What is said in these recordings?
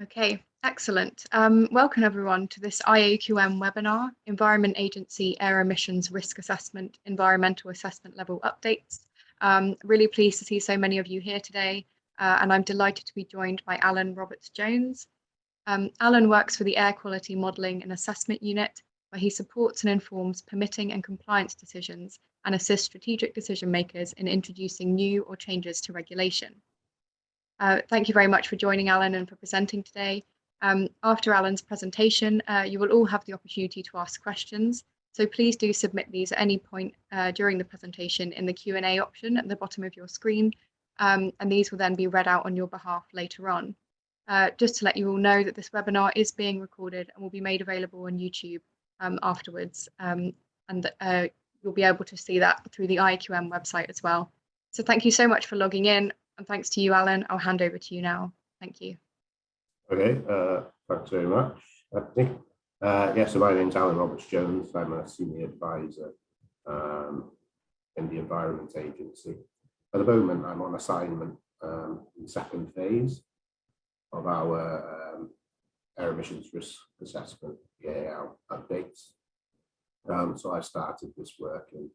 Okay, excellent. Welcome everyone to this IAQM webinar, Environment Agency Air Emissions Risk Assessment, Environmental Assessment Level Updates. Really pleased to see so many of you here today, and I'm delighted to be joined by Alun Roberts-Jones. Alun works for the Air Quality Modelling and Assessment Unit, where he supports and informs permitting and compliance decisions and assists strategic decision makers in introducing new or changes to regulation. Thank you very much for joining Alun and for presenting today. After Alun's presentation, you will all have the opportunity to ask questions. So please do submit these at any point during the presentation in the Q&A option at the bottom of your screen. And these will then be read out on your behalf later on. Just to let you all know that this webinar is being recorded and will be made available on YouTube afterwards. And you'll be able to see that through the IAQM website as well. So thank you so much for logging in. And thanks to you, Alun. I'll hand over to you now. Thank you. Okay, thanks very much, Ethny. So my name's Alun Roberts-Jones. I'm a senior advisor in the Environment Agency. At the moment, I'm on assignment in the second phase of our air emissions risk assessment, EAL updates. So I started this work in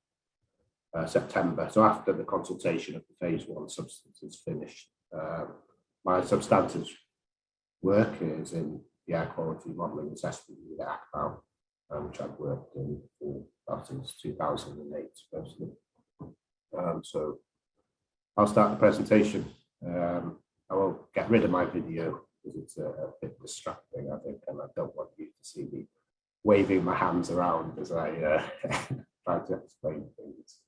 September. So after the consultation of the phase 1 substances finished, my substantive work is in the Air Quality Modelling Assessment Unit, which I've worked in since 2008 mostly. So I'll start the presentation. I will get rid of my video because it's a bit distracting, I think, and I don't want you to see me waving my hands around as I try to explain things.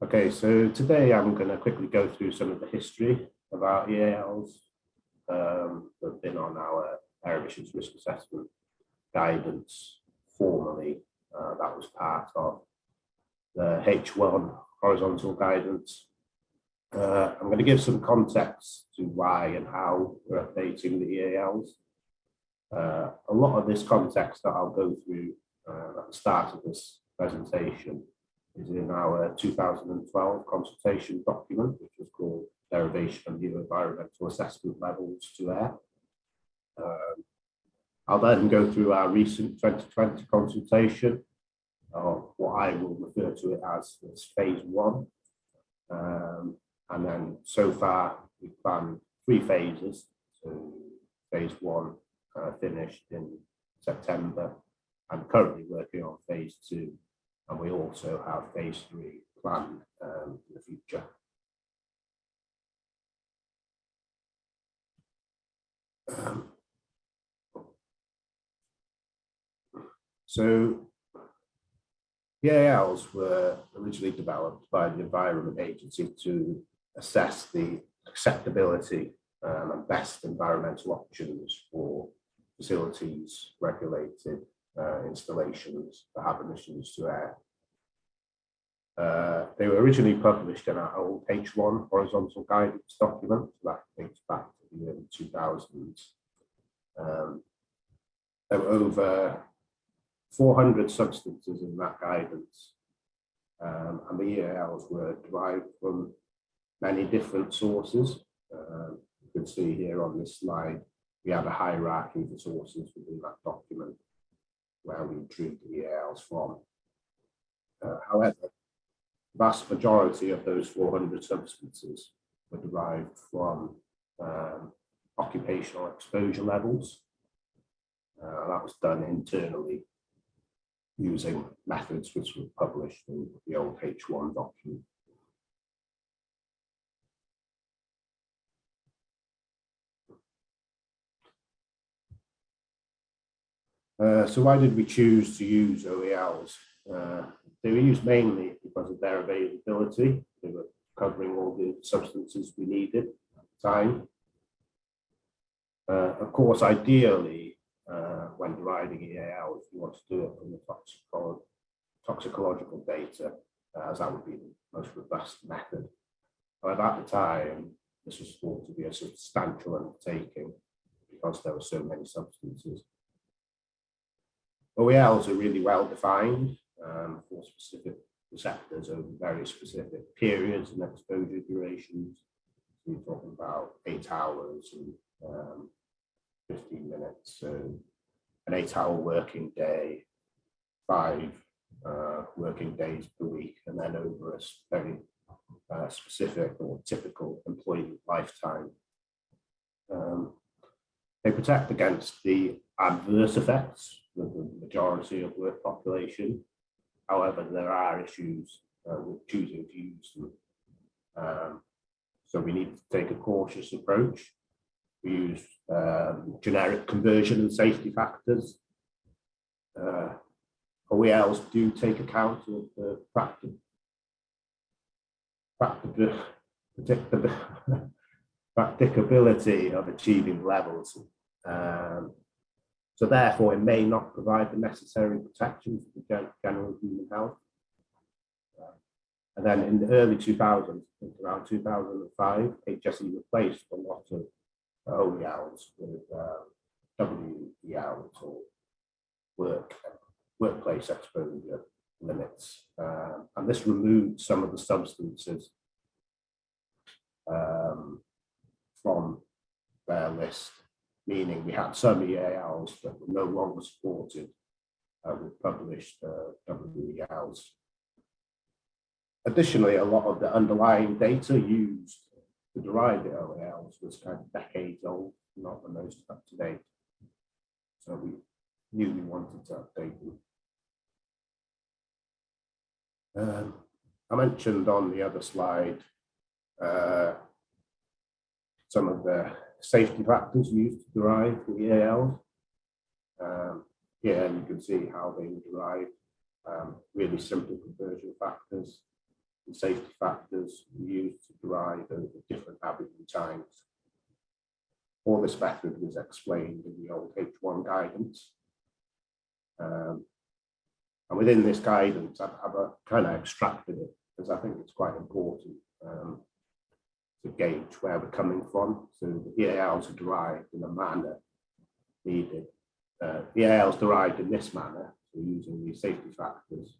Okay, so today I'm going to quickly go through some of the history of our EALs that have been on our air emissions risk assessment guidance formally. That was part of the H1 horizontal guidance. I'm going to give some context to why and how we're updating the EALs. A lot of this context that I'll go through at the start of this presentation is in our 2012 consultation document, which was called Derivation of New Environmental Assessment Levels to Air. I'll then go through our recent 2020 consultation, or what I will refer to it as phase 1. And then so far we've planned 3 phases. So phase 1 finished in September. I'm currently working on phase 2, and we also have phase 3 planned in the future. So EALs were originally developed by the Environment Agency to assess the acceptability and best environmental options for facilities, regulated installations that have emissions to air. They were originally published in our old H1 horizontal guidance document that dates back to the early 2000s. There were over 400 substances in that guidance, and the EALs were derived from many different sources. You can see here on this slide, we have a hierarchy of the sources within that document where we drew the EALs from. However, the vast majority of those 400 substances were derived from occupational exposure levels. That was done internally using methods which were published in the old H1 document. So why did we choose to use OELs? They were used mainly because of their availability. They were covering all the substances we needed at the time. Of course, ideally, when deriving EALs, you want to do it from the toxicological data, as that would be the most robust method. But at the time, this was thought to be a substantial undertaking because there were so many substances. OELs are really well defined for specific receptors over very specific periods and exposure durations. we're talking about 8 hours and 15 minutes, so an 8-hour working day, 5 working days per week, and then over a very specific or typical employee lifetime. They protect against the adverse effects of the majority of work population. However, there are issues with choosing to use them. So we need to take a cautious approach. We use generic conversion and safety factors. EALs do take account of the practicability of achieving levels. So therefore, it may not provide the necessary protection for the general human health. And then in the early 2000s, around 2005, HSE replaced a lot of OELs with WELs, or workplace exposure limits. And this removed some of the substances from their list, meaning we had some EALs that were no longer supported with published WELs. Additionally, a lot of the underlying data used to derive the OELs was kind of decades old, not the most up to date. So we knew we wanted to update them. I mentioned on the other slide some of the safety factors used to derive the EALs. Here you can see how they were derived. Really simple conversion factors and safety factors used to derive over different averaging times. All this method was explained in the old H1 guidance. And within this guidance, I've kind of extracted it because I think it's quite important to gauge where we're coming from. So the EALs are derived in a manner needed. The EALs derived in this manner, so using these safety factors,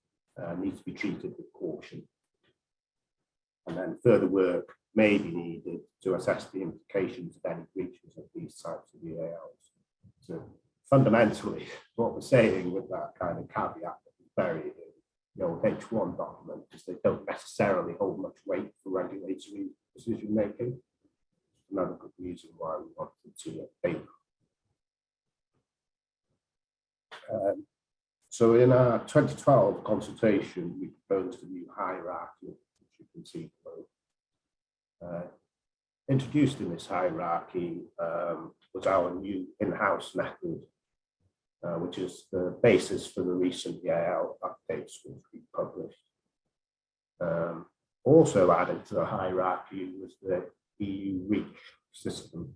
need to be treated with caution. And then further work may be needed to assess the implications of any breaches of these types of EALs. So fundamentally, what we're saying with that kind of caveat that is buried in the old H1 document is they don't necessarily hold much weight for regulatory decision making. Another good reason why we wanted to update them. So in our 2012 consultation, we proposed a new hierarchy, which you can see below. Introduced in this hierarchy was our new in-house method, which is the basis for the recent EAL updates which we published. Also added to the hierarchy was the EU REACH system,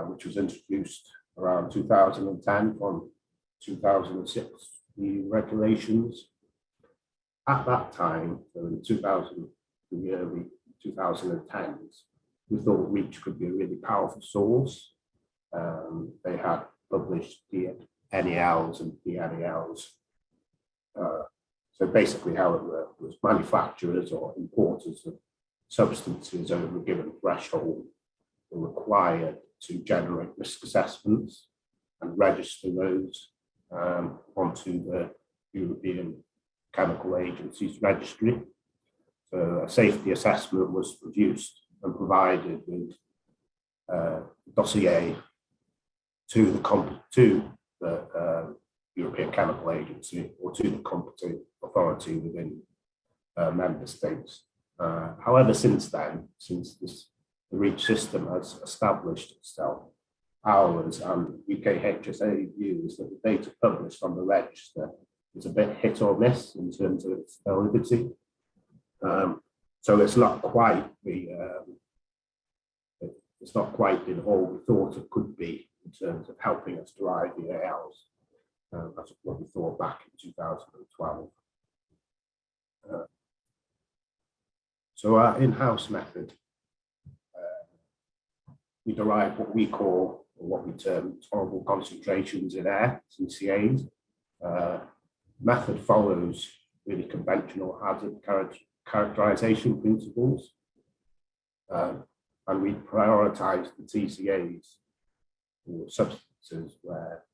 which was introduced around 2010 from 2006 EU regulations. At that time, so in the early 2010s, we thought REACH could be a really powerful source. They had published the NELs and the NELs. So basically how it worked was manufacturers or importers of substances over a given threshold were required to generate risk assessments and register those onto the European Chemical Agency's registry. So a safety assessment was produced and provided with a dossier to the European Chemical Agency or to the competent authority within member states. However, since then, the REACH system has established itself, ours and UK HSA views that the data published on the register is a bit hit or miss in terms of its validity. So it's not quite been all we thought it could be in terms of helping us derive the EALs. That's what we thought back in 2012. So our in-house method, we derive what we call, or what we term, tolerable concentrations in air, TCAs. Method follows really conventional hazard characterization principles. and we prioritise the TCAs for substances where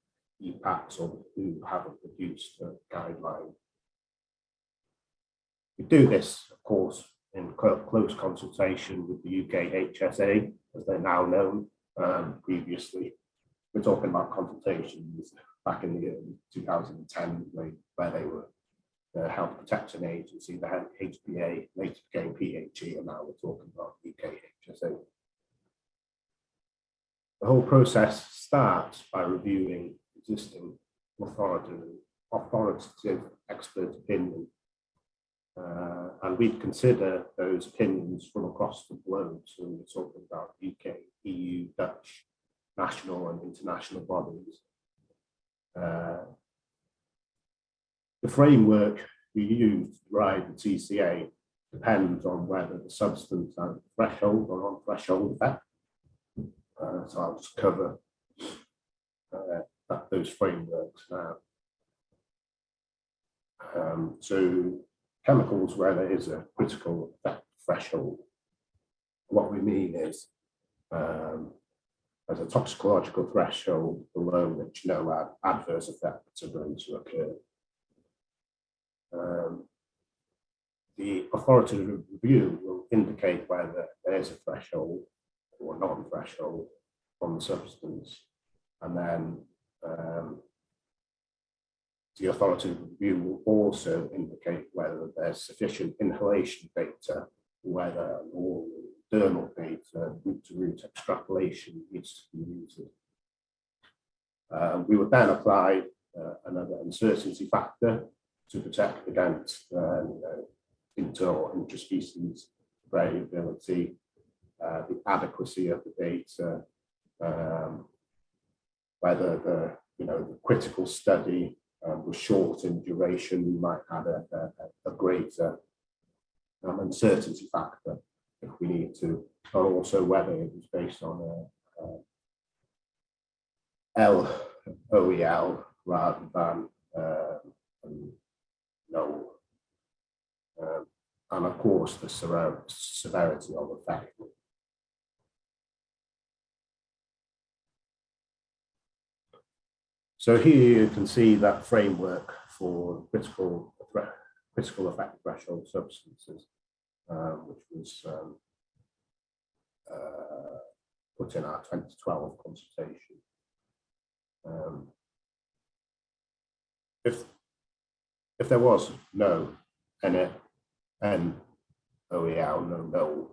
EPACs or WHO haven't produced a guideline. We do this, of course, in close consultation with the UK HSA, as they're now known. Previously, we're talking about consultations back in the year 2010, where they were the Health Protection Agency, the HPA, later became PHE, and now we're talking about UK HSA. The whole process starts by reviewing existing authoritative expert opinion, and we'd consider those opinions from across the globe. So we're talking about UK, EU, Dutch, national and international bodies. The framework we use to derive the TCA depends on whether the substance has a threshold or non-threshold effect. So I'll just cover those frameworks now. So chemicals where there is a critical effect threshold, what we mean is there's a toxicological threshold below which no adverse effects are going to occur. The authoritative review will indicate whether there is a threshold or non-threshold on the substance, and then the authoritative review will also indicate whether there's sufficient inhalation data, whether all dermal data, root-to-root extrapolation needs to be used. We would then apply another uncertainty factor to protect against inter or intraspecies variability, the adequacy of the data, whether the critical study was short in duration. We might add a greater uncertainty factor if we need to, and also whether it was based on OEL rather than no. And of course, the severity of effect. So here you can see that framework for critical effect threshold substances, which was put in our 2012 consultation. If there was no NOEL, no,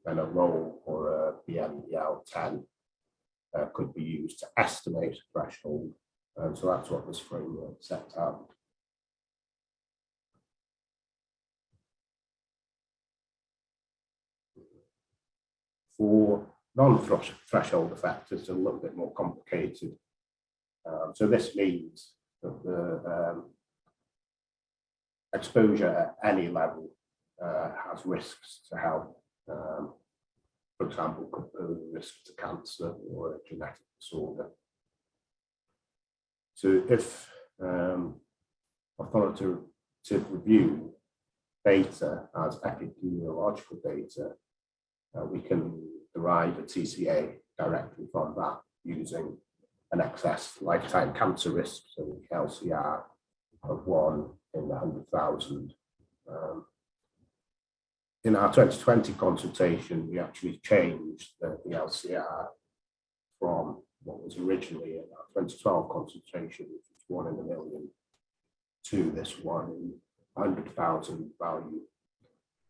then a roll or a BNEL10 could be used to estimate a threshold. So that's what this framework sets out. For non-threshold effects, it's a little bit more complicated. So this means that the exposure at any level has risks to health. For example, could pose risk to cancer or a genetic disorder. So if authoritative review data as epidemiological data, we can derive a TCA directly from that using an excess lifetime cancer risk, so LCR of 1 in 100,000. In our 2020 consultation, we actually changed the LCR from what was originally in our 2012 consultation, which was 1 in a million, to this 1 in 100,000 value,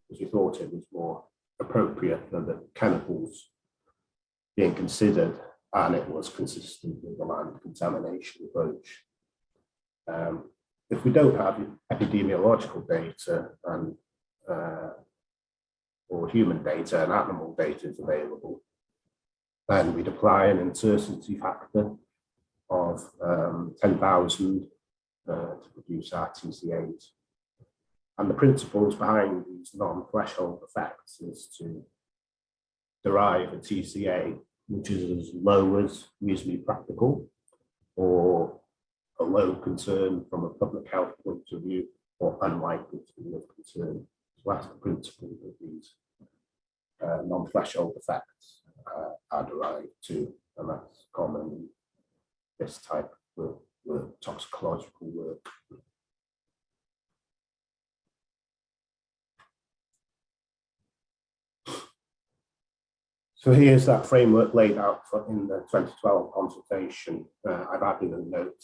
because we thought it was more appropriate for the chemicals being considered, and it was consistent with the land contamination approach. If we don't have epidemiological data and or human data and animal data is available, then we'd apply an uncertainty factor of 10,000 to produce our TCAs. And the principles behind these non-threshold effects is to derive a TCA which is as low as reasonably practical, or a low concern from a public health point of view, or unlikely to be of concern. So that's the principle of these. non-threshold effects are derived too, and that's common in this type of work, toxicological work. So here's that framework laid out in the 2012 consultation. I've added a note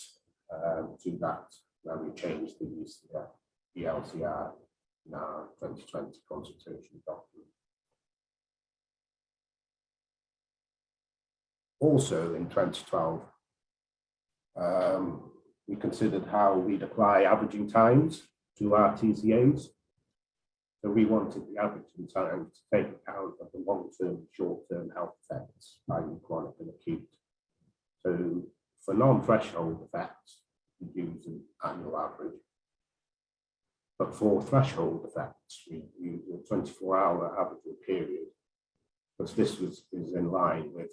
to that. Now we changed the ELCR in our 2020 consultation document. Also in 2012, we considered how we'd apply averaging times to our TCAs. So we wanted the averaging time to take account of the long-term, short-term health effects, i.e. chronic and acute. So for non-threshold effects, we use an annual average. But for threshold effects, we use a 24-hour average period, because this is in line with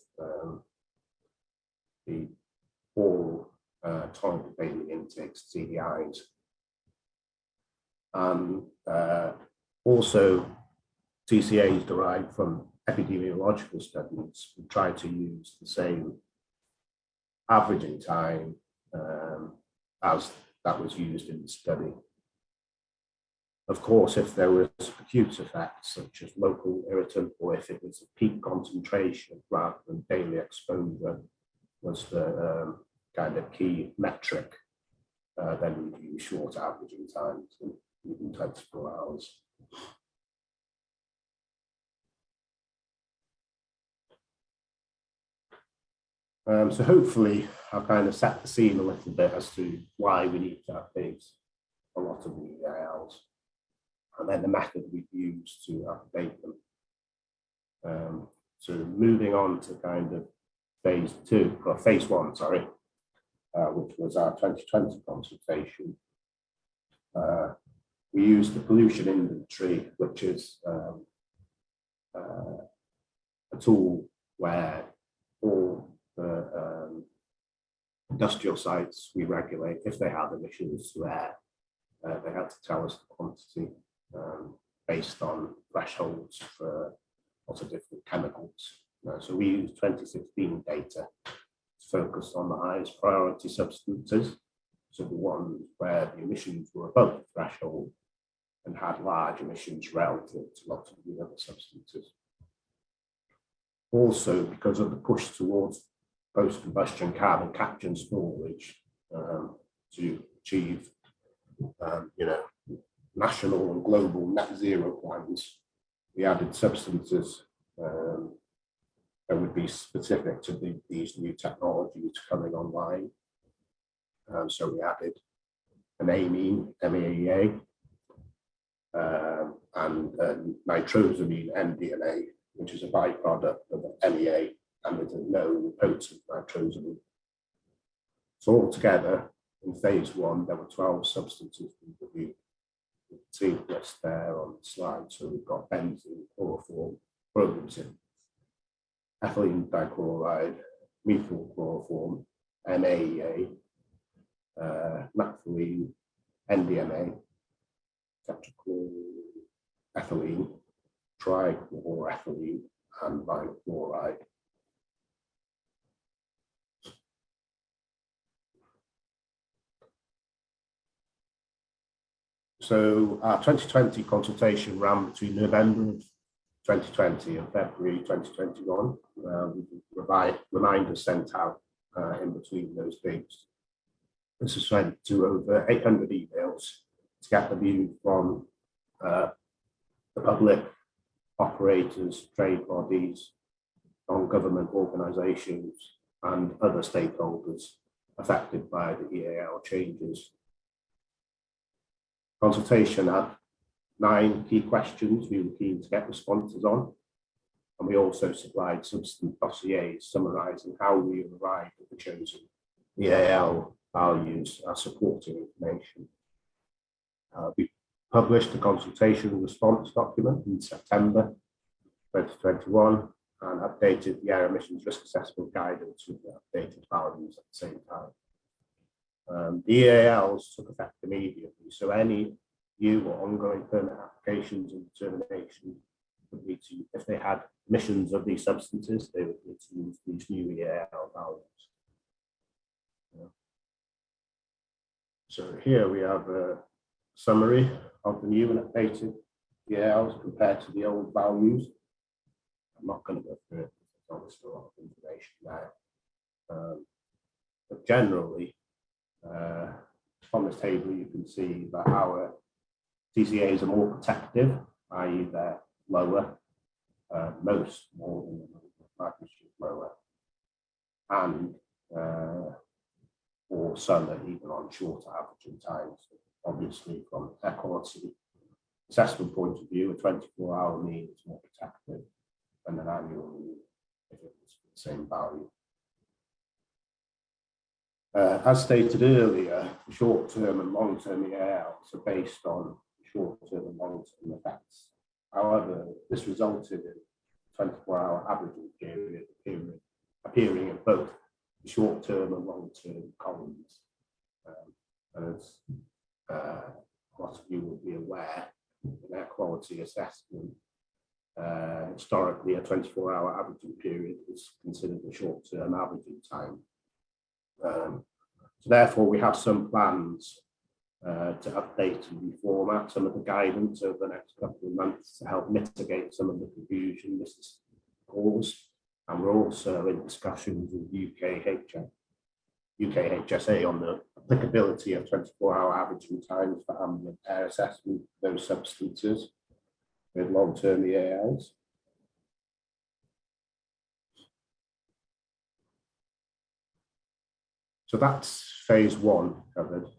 the oral toilet daily intakes, TDIs. And also, TCAs derived from epidemiological studies. We try to use the same averaging time as that was used in the study. Of course, if there was acute effects such as local irritant, or if it was a peak concentration rather than daily exposure was the kind of key metric, then we'd use short averaging times, even 24 hours. So hopefully I'll kind of set the scene a little bit as to why we need to update a lot of the EALs, and then the method we've used to update them. So moving on to kind of phase one, sorry, which was our 2020 consultation. We used the pollution inventory, which is a tool where all the industrial sites we regulate, if they have emissions to air, they had to tell us the quantity based on thresholds for lots of different chemicals. So we used 2016 data to focus on the highest priority substances, so the ones where the emissions were above the threshold and had large emissions relative to lots of the other substances. Also, because of the push towards post-combustion carbon capture and storage to achieve, national and global net zero plans, we added substances that would be specific to these new technologies coming online. So we added an amine, MEA, and nitrosamine, MDMA, which is a byproduct of MEA, and is a known potent nitrosamine. So altogether, in phase one, there were 12 substances we reviewed. You can see the list there on the slide. So we've got benzene, chloroform, bromazine, ethylene dichloride, methyl chloroform, MAEA, naphthalene, NDMA, tetrachloroethylene, trichloroethylene, and vinyl chloride. So our 2020 consultation ran between November of 2020 and February 2021. Reminders sent out in between those dates. This has led to over 800 emails to get the view from the public, operators, trade bodies, non-government organisations, and other stakeholders affected by the EAL changes. Consultation had 9 key questions we were keen to get responses on, and we also supplied substantive dossiers summarising how we arrived at the chosen EAL values as supporting information. We published the consultation response document in September 2021 and updated the air emissions risk assessment guidance with the updated values at the same time. The EALs took effect immediately, so any new or ongoing permit applications and determinations would need to, if they had emissions of these substances, they would need to use these new EAL values. So here we have a summary of the new and updated EALs compared to the old values. I'm not going to go through it, there's obviously a lot of information there. But generally, on this table, you can see that our TCAs are more protective, i.e. they're lower, most more than the magnitude lower, and or some are even on shorter averaging times. Obviously, from air quality assessment point of view, a 24-hour mean is more protective than an annual mean if it was the same value. As stated earlier, short-term and long-term EALs are based on short-term and long-term effects. However, this resulted in 24-hour averaging period appearing in both the short-term and long-term columns. As a lot of you will be aware, in air quality assessment, historically a 24-hour averaging period is considered a short-term averaging time. So therefore, we have some plans to update and reformat some of the guidance over the next couple of months to help mitigate some of the confusion this has caused. And we're also in discussions with UKHSA on the applicability of 24-hour averaging times for ambient air assessment of those substances with long-term EALs. So that's phase one covered.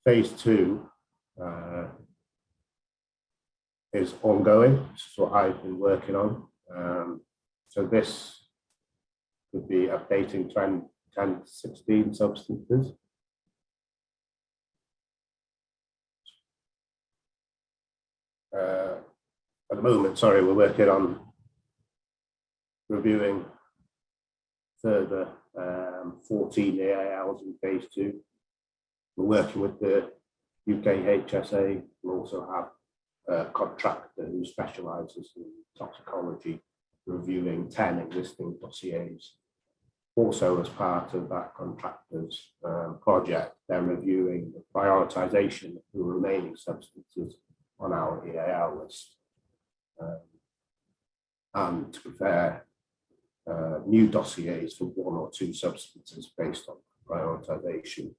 Phase two is ongoing. This is what I've been working on. So this would be updating 10 to 16 substances. At the moment, sorry, we're working on reviewing further 14 EALs in phase two. We're working with the UKHSA. We also have a contractor who specialises in toxicology, reviewing 10 existing dossiers. Also, as part of that contractor's project, they're reviewing the prioritisation of the remaining substances on our EAL list and to prepare new dossiers for one or two substances based on prioritisation.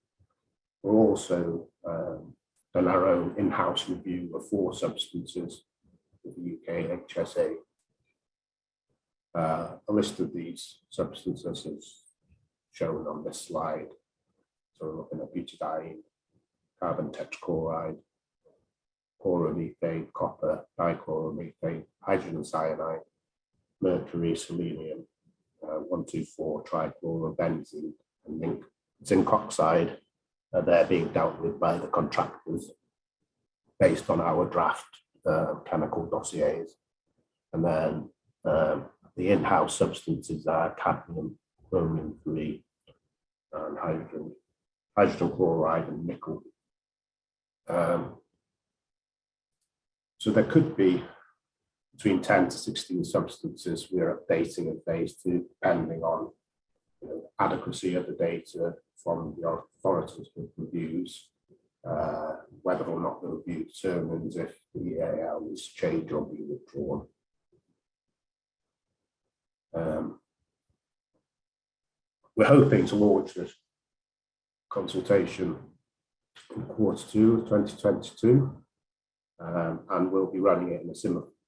We're also done our own in-house review of 4 substances with the UKHSA. A list of these substances is shown on this slide. So we're looking at butadiene, carbon tetrachloride, chloromethane, copper, dichloromethane, hydrogen cyanide, mercury, selenium, 1,2,4 trichlorobenzene, and zinc oxide. They're being dealt with by the contractors based on our draft chemical dossiers. And then the in-house substances are cadmium, chromium-3, and hydrogen chloride and nickel. So there could be between 10 to 16 substances we're updating in phase two, depending on adequacy of the data from the authorities with reviews, whether or not the review determines if the EAL is changed or be withdrawn. We're hoping to launch this consultation in Q2 of 2022, and we'll be running it in a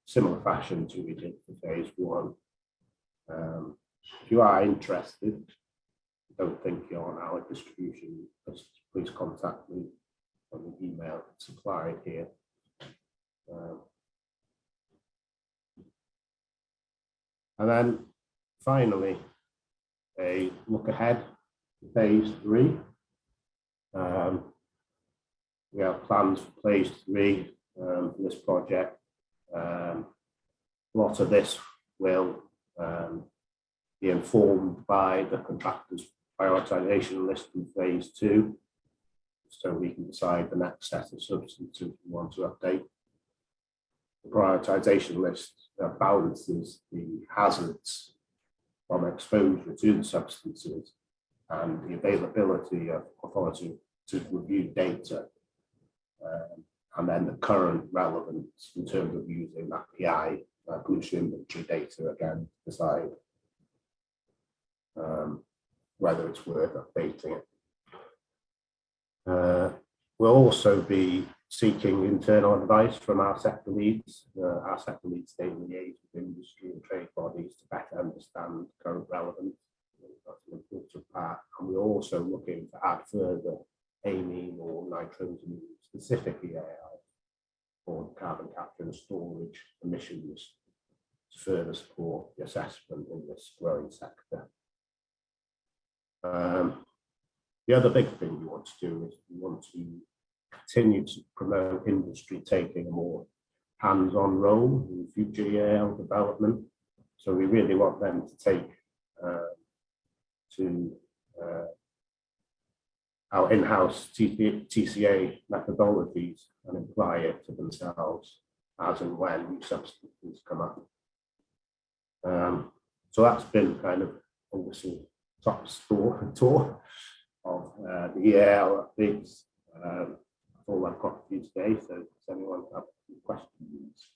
similar fashion to we did for phase one. If you are interested, don't think you're on our distribution list, please contact me on the email supplied here. And then finally, a look ahead to phase three. We have plans for phase three for this project. A lot of this will be informed by the contractor's prioritisation list in phase two, so we can decide the next set of substances we want to update. The prioritization list balances the hazards from exposure to the substances and the availability of authority to review data, and then the current relevance in terms of using that PI, pollution inventory data again, to decide whether it's worth updating it. We'll also be seeking internal advice from our sector leads. Our sector leads stay liaise with industry and trade bodies to better understand current relevance. That's an important part. And we're also looking to add further amine or nitrous specific EAL for carbon capture and storage emissions to further support the assessment in this growing sector. The other big thing we want to do is we want to continue to promote industry taking a more hands-on role in future EAL development. So we really want them to take our in-house TCA methodologies and apply it to themselves as and when new substances come up. So that's been kind of obviously top tour of the EAL updates. That's all I've got for you today. So does anyone have any questions?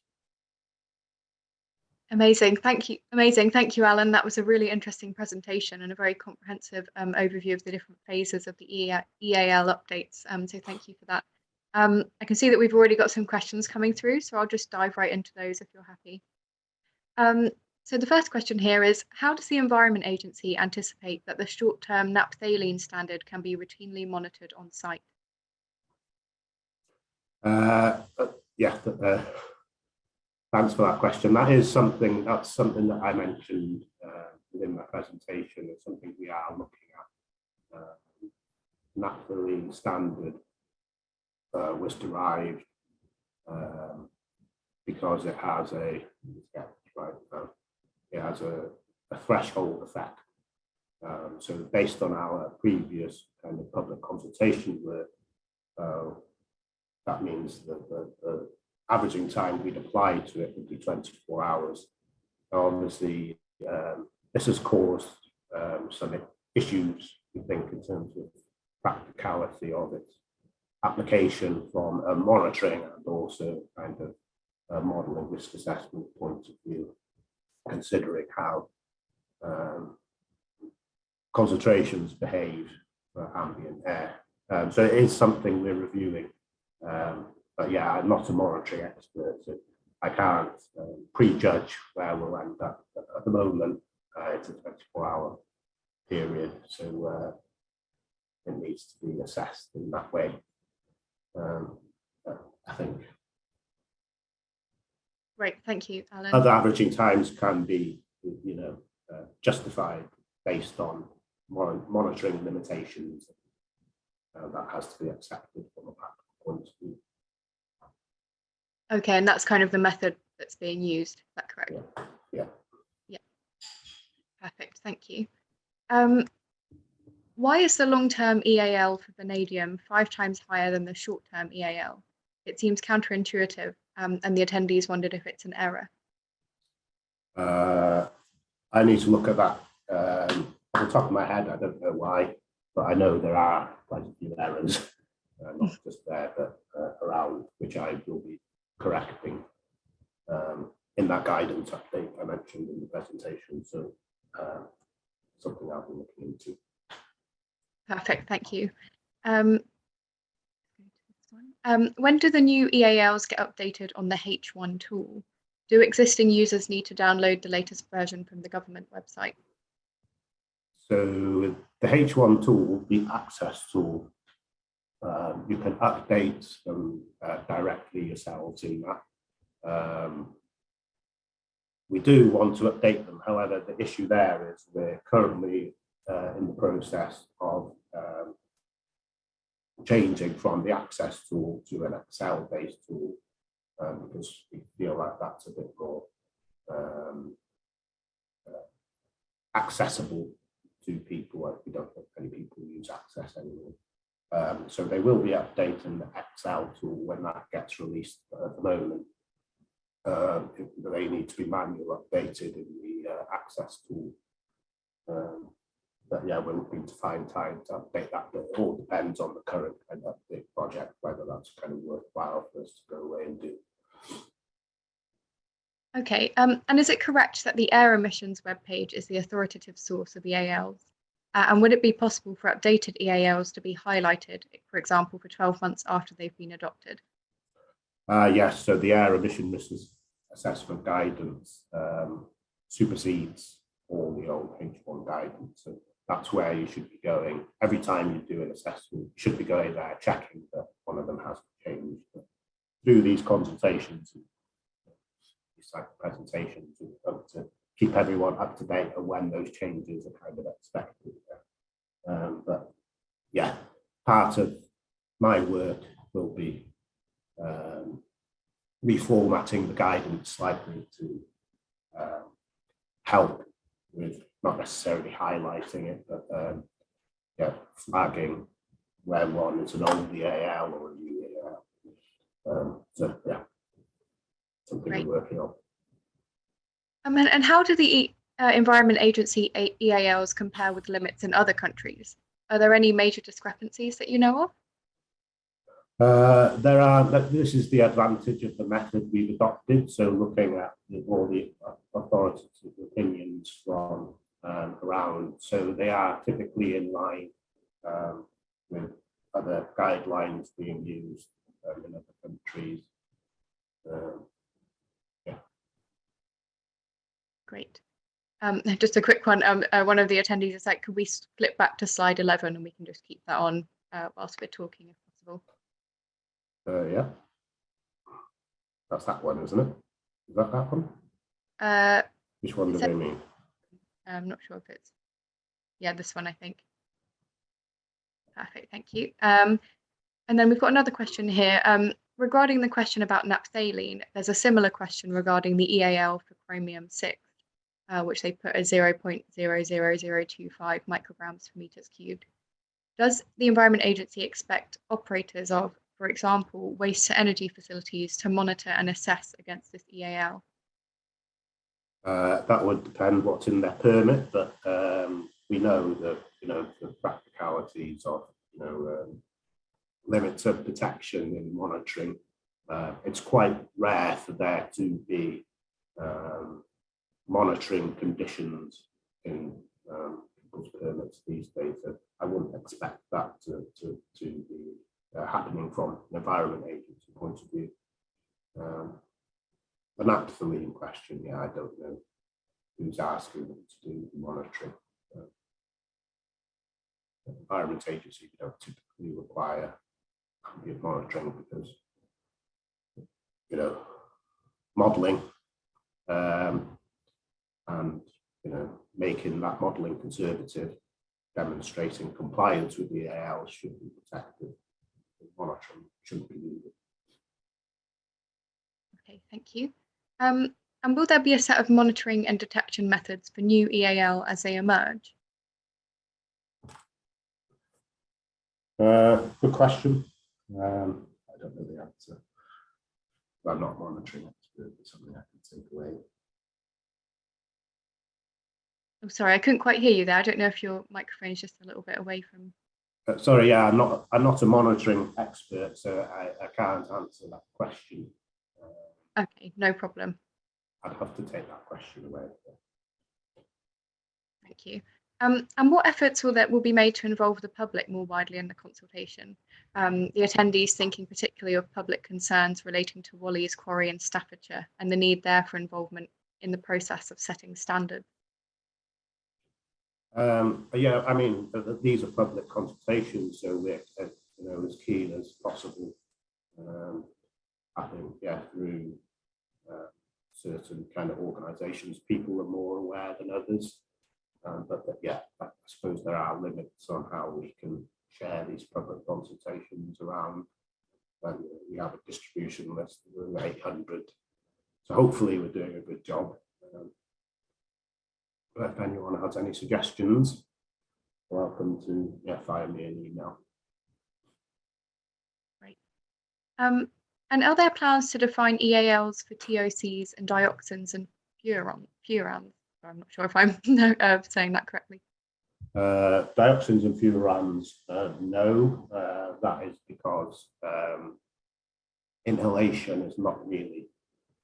Amazing, thank you. Amazing, thank you, Alan. That was a really interesting presentation and a very comprehensive overview of the different phases of the EAL updates. So thank you for that. I can see that we've already got some questions coming through, so I'll just dive right into those if you're happy. So the first question here is, how does the Environment Agency anticipate that the short-term naphthalene standard can be routinely monitored on site? Thanks for that question. That's something that I mentioned within my presentation. It's something we are looking at. Naphthalene standard was derived because it has a threshold effect. So based on our previous kind of public consultation work, that means that the averaging time we'd apply to it would be 24 hours. Obviously, this has caused some issues, we think, in terms of practicality of its application from a monitoring and also kind of a modelling risk assessment point of view, considering how concentrations behave for ambient air. So it is something we're reviewing. But yeah, I'm not a monitoring expert, so I can't prejudge where we'll end up. But at the moment, it's a 24-hour period, so it needs to be assessed in that way. I think. Great, thank you, Alan. Other averaging times can be, justified based on monitoring limitations. That has to be accepted from a practical point of view. Okay, and that's kind of the method that's being used, is that correct? Yeah. Perfect, thank you. Why is the long-term EAL for vanadium 5 times higher than the short-term EAL? It seems counterintuitive, and the attendees wondered if it's an error. I need to look at that. On the top of my head, I don't know why, but I know there are quite a few errors, not just there, but around, which I will be correcting in that guidance update I mentioned in the presentation. So something I'll be looking into. Perfect, thank you. When do the new EALs get updated on the H1 tool? Do existing users need to download the latest version from the government website? So the H1 tool, the access tool, you can update them directly yourselves in that. We do want to update them. However, the issue there is we're currently in the process of changing from the access tool to an Excel-based tool because we feel like that's a bit more accessible to people. We don't think many people use Access anymore. So they will be updating the Excel tool when that gets released. But at the moment, they need to be manually updated in the access tool. But yeah, we're looking to find time to update that, but it all depends on the current kind of update project, whether that's kind of worthwhile for us to go away and do. Okay, and is it correct that the air emissions webpage is the authoritative source of EALs? And would it be possible for updated EALs to be highlighted, for example, for 12 months after they've been adopted? Yes, so the air emission risk assessment guidance supersedes all the old H1 guidance. So that's where you should be going. Every time you do an assessment, you should be going there checking that one of them has changed. But through these consultations, these type of presentations, to keep everyone up to date on when those changes are kind of expected. But yeah, part of my work will be reformatting the guidance slightly to help with not necessarily highlighting it, but yeah, flagging where one is an old EAL or a new EAL. So yeah, something Great. we're working on. And how do the Environment Agency EALs compare with limits in other countries? Are there any major discrepancies that you know of? There are. This is the advantage of the method we've adopted. So looking at all the authoritative opinions from around, so they are typically in line with other guidelines being used in other countries. Yeah. Great. Just a quick one. One of the attendees is like, could we flip back to slide 11 and we can just keep that on whilst we're talking, if possible? Yeah, that's that one, isn't it? Is that one? Which one do they mean? I'm not sure if it's, yeah, this one, I think. Perfect, thank you. And then we've got another question here. Regarding the question about naphthalene, there's a similar question regarding the EAL for chromium-6, which they put as 0.00025 micrograms per meters cubed. Does the Environment Agency expect operators of, for example, waste-to-energy facilities to monitor and assess against this EAL? That would depend what's in their permit, but we know that the practicalities of limits of detection and monitoring. It's quite rare for there to be monitoring conditions in people's permits these days. So I wouldn't expect that to be happening from an Environment Agency point of view. The naphthalene question, yeah, I don't know who's asking them to do the monitoring. The Environment Agency don't typically require ambient monitoring because, modelling and making that modelling conservative, demonstrating compliance with the EALs should be protected. Monitoring shouldn't be needed. Okay, thank you. And will there be a set of monitoring and detection methods for new EAL as they emerge? Good question. I don't know the answer. I'm not monitoring expert, but something I can take away. I'm sorry, I couldn't quite hear you there. I don't know if your microphone is just a little bit away from. Sorry, yeah, I'm not a monitoring expert, so I can't answer that question. Okay, no problem. I'd have to take that question away. Thank you. And what efforts will be made to involve the public more widely in the consultation? The attendees thinking particularly of public concerns relating to Wally's quarry in Staffordshire and the need there for involvement in the process of setting standards. Yeah, I mean, these are public consultations, so we're as keen as possible. I think, yeah, through certain kind of organisations, people are more aware than others. But yeah, I suppose there are limits on how we can share these public consultations around when we have a distribution list of 800. So hopefully we're doing a good job. But if anyone has any suggestions, welcome to fire me an email. Great. And are there plans to define EALs for TOCs and dioxins and furans? I'm not sure if I'm saying that correctly. Dioxins and furans, no. That is because inhalation is not really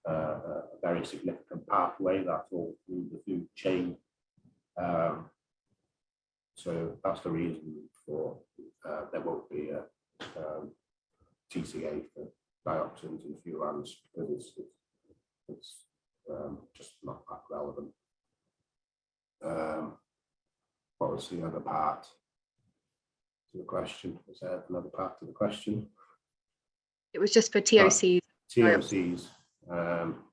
a very significant pathway. That's all through the food chain. So that's the reason for there won't be a TCA for dioxins and furans, because it's just not that relevant. What was the other part to the question? Was there another part to the question? It was just for TOCs. TOCs.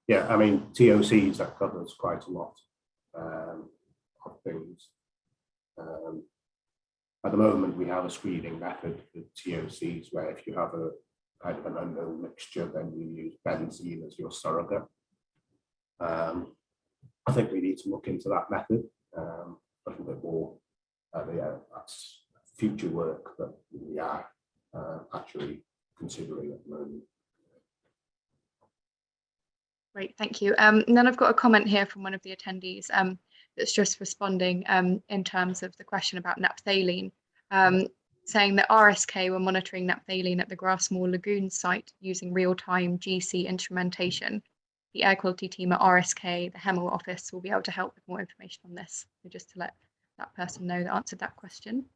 Yeah, I mean, TOCs, that covers quite a lot of things. At the moment, we have a screening method for TOCs where if you have a kind of an unknown mixture, then you use benzene as your surrogate. I think we need to look into that method a little bit more. Yeah, that's future work that we are actually considering at the moment. Great, thank you. And then I've got a comment here from one of the attendees that's just responding in terms of the question about naphthalene, saying that RSK were monitoring naphthalene at the Grassmore Lagoon site using real-time GC instrumentation. The air quality team at RSK, the Hemel office, will be able to help with more information on this. So just to let that person know that answered that question.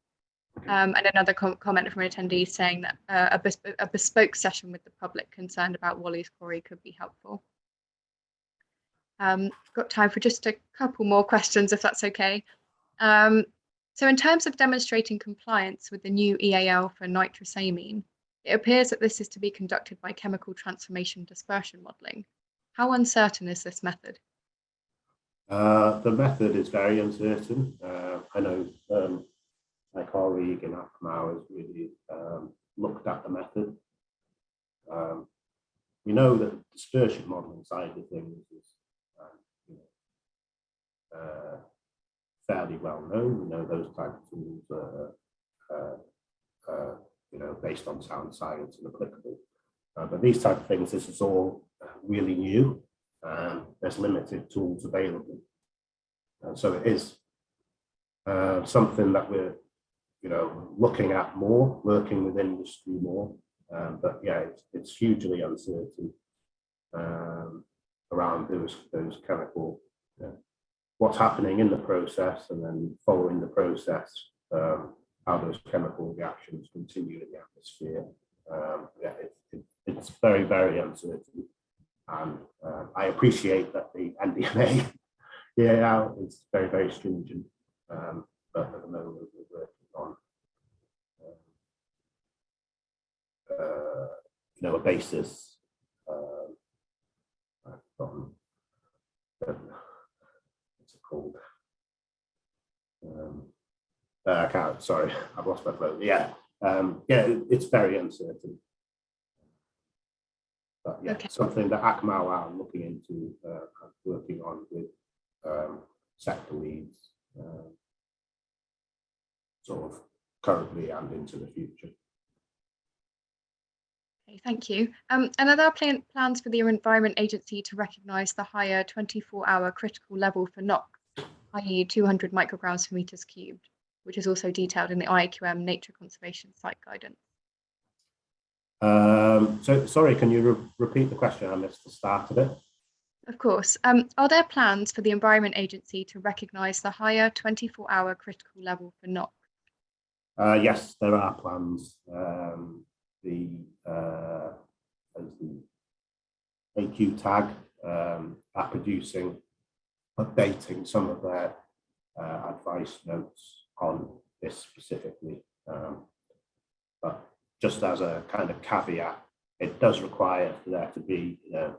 And another comment from an attendee saying that a bespoke session with the public concerned about Wally's quarry could be helpful. Got time for just a couple more questions, if that's okay. So in terms of demonstrating compliance with the new EAL for nitrous amine, it appears that this is to be conducted by chemical transformation dispersion modelling. How uncertain is this method? The method is very uncertain. I know my colleague in AQMAW has really looked at the method. We know that the dispersion modelling side of things is fairly well known. We know those types of tools are based on sound science and applicable. But these type of things, this is all really new. There's limited tools available, and so it is something that we're looking at more, working with industry more. But yeah, it's hugely uncertain around those chemical, what's happening in the process, and then following the process, how those chemical reactions continue in the atmosphere. Yeah, it's very, very uncertain. And I appreciate that the NDMA is very, very stringent, but at the moment we're working on a basis. What's it called? I can't. Sorry, I've lost my flow. Yeah, it's very uncertain. But yeah, okay. Something that AQMAW are looking into, working on with sector leads, sort of currently and into the future. Okay, thank you. And are there plans for the Environment Agency to recognise the higher 24-hour critical level for NOx, i.e. 200 micrograms per meters cubed, which is also detailed in the IAQM Nature Conservation Site Guidance? So sorry, can you repeat the question? I missed the start of it. Of course. Are there plans for the Environment Agency to recognise the higher 24-hour critical level for NOx? Yes, there are plans. The AQ tag are producing, updating some of their advice notes on this specifically. But just as a kind of caveat, it does require for there to be a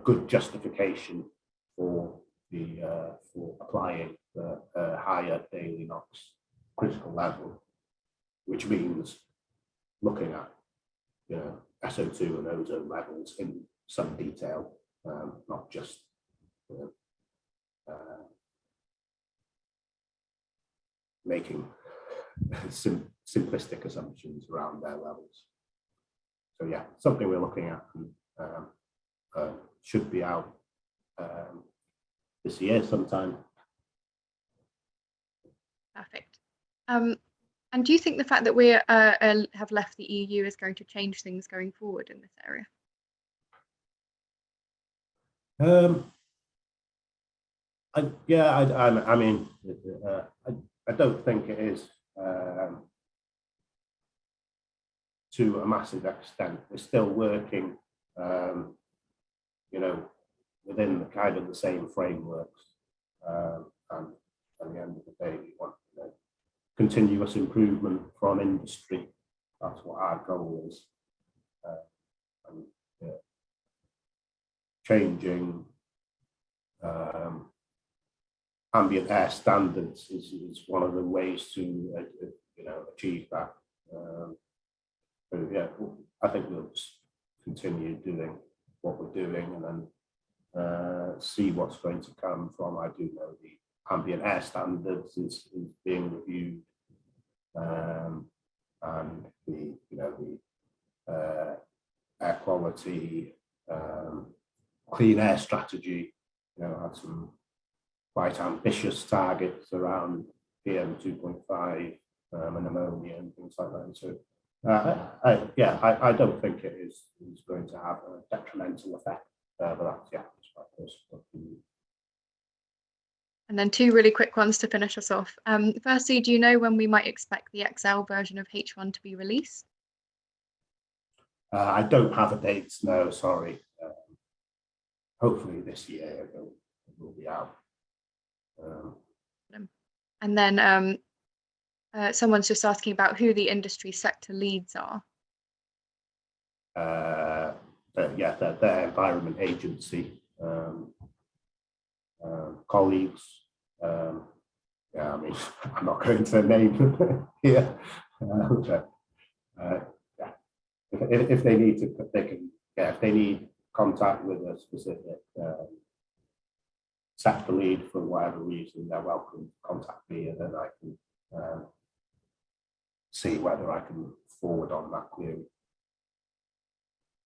good justification for applying the higher daily NOx critical level, which means looking at SO2 and ozone levels in some detail, not just making simplistic assumptions around their levels. so yeah, something we're looking at, and should be out this year sometime. Perfect. And do you think the fact that we have left the EU is going to change things going forward in this area? I mean, I don't think it is to a massive extent. We're still working, you know, within the kind of the same frameworks, and at the end of the day, we want, you know, continuous improvement from industry. That's what our goal is, and changing ambient air standards is one of the ways to you know, achieve that. So yeah, I think we'll just continue doing what we're doing, and then see what's going to come from. I do know the ambient air standards is being reviewed, and the, you know, the air quality clean air strategy, you know, had some quite ambitious targets around PM 2.5 and ammonia and things like that. So I don't think it is going to have a detrimental effect, but that's, yeah, that's my personal opinion. And then two really quick ones to finish us off. Firstly, do you know when we might expect the XL version of H1 to be released? I don't have a date, no, sorry. Hopefully this year it will be out. And then someone's just asking about who the industry sector leads are. Yeah, their environment agency colleagues. Yeah, I mean, I'm not going to name them here. But, yeah, if they need to, they can. Yeah, if they need contact with a specific sector lead for whatever reason, they're welcome to contact me, and then I can see whether I can forward on that query.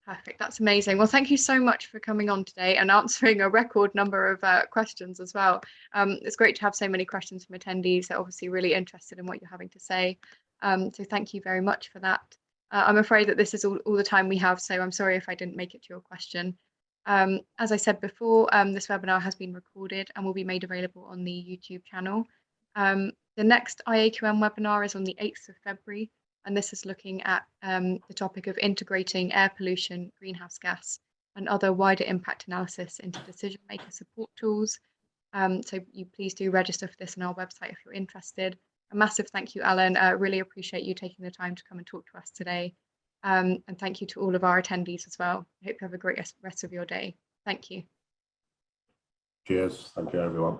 Perfect, that's amazing. Well, thank you so much for coming on today and answering a record number of questions as well. It's great to have so many questions from attendees that are obviously really interested in what you're having to say. So thank you very much for that. I'm afraid that this is all the time we have, so I'm sorry if I didn't make it to your question. As I said before, this webinar has been recorded and will be made available on the YouTube channel. The next IAQM webinar is on the 8th of February, and this is looking at the topic of integrating air pollution, greenhouse gas, and other wider impact analysis into decision maker support tools. So you please do register for this on our website if you're interested. A massive thank you, Alun. Really appreciate you taking the time to come and talk to us today. And thank you to all of our attendees as well. I hope you have a great rest of your day. Thank you. Cheers. Thank you, everyone.